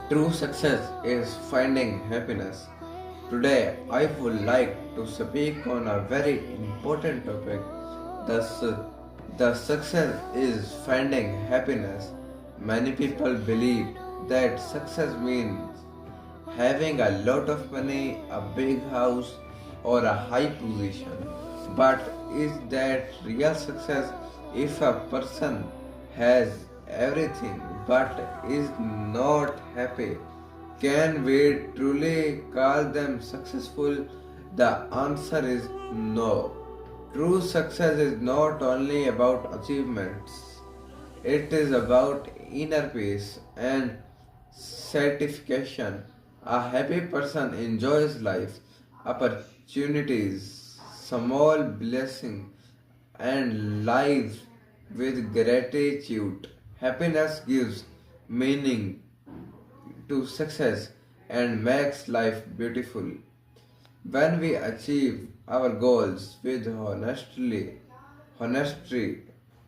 True success is finding happiness. Today, I would like to speak on a very important topic. The, su- the success is finding happiness. Many people believe that success means having a lot of money, a big house, or a high position. But is that real success if a person has everything but is not happy? Can we truly call them successful? The answer is no. True success is not only about achievements, it is about inner peace and satisfaction. A happy person enjoys life, opportunities, small blessings, and lives with gratitude. Happiness gives meaning to success and makes life beautiful. When we achieve our goals with honesty,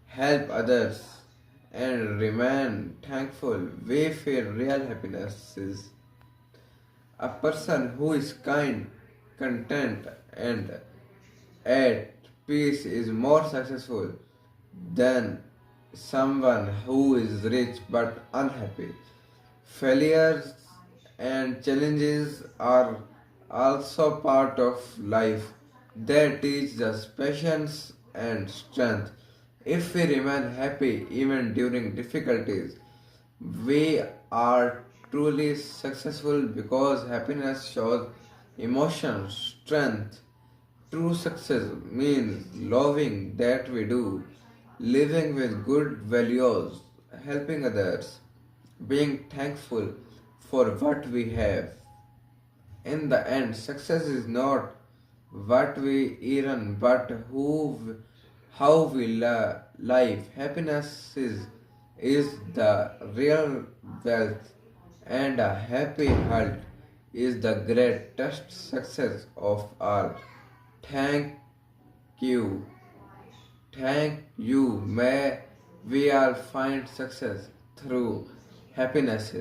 help others, and remain thankful, we feel real happiness. Is a person who is kind, content, and at peace is more successful than someone who is rich but unhappy. Failures and challenges are also part of life. They teach us patience and strength. If we remain happy even during difficulties, we are truly successful because happiness shows emotion, strength. True success means loving that we do, living with good values, helping others, being thankful for what we have. In the end, success is not what we earn, but how we live. Happiness is the real wealth, and a happy heart is the greatest success of all. Thank you. Thank you. May we all find success through happiness.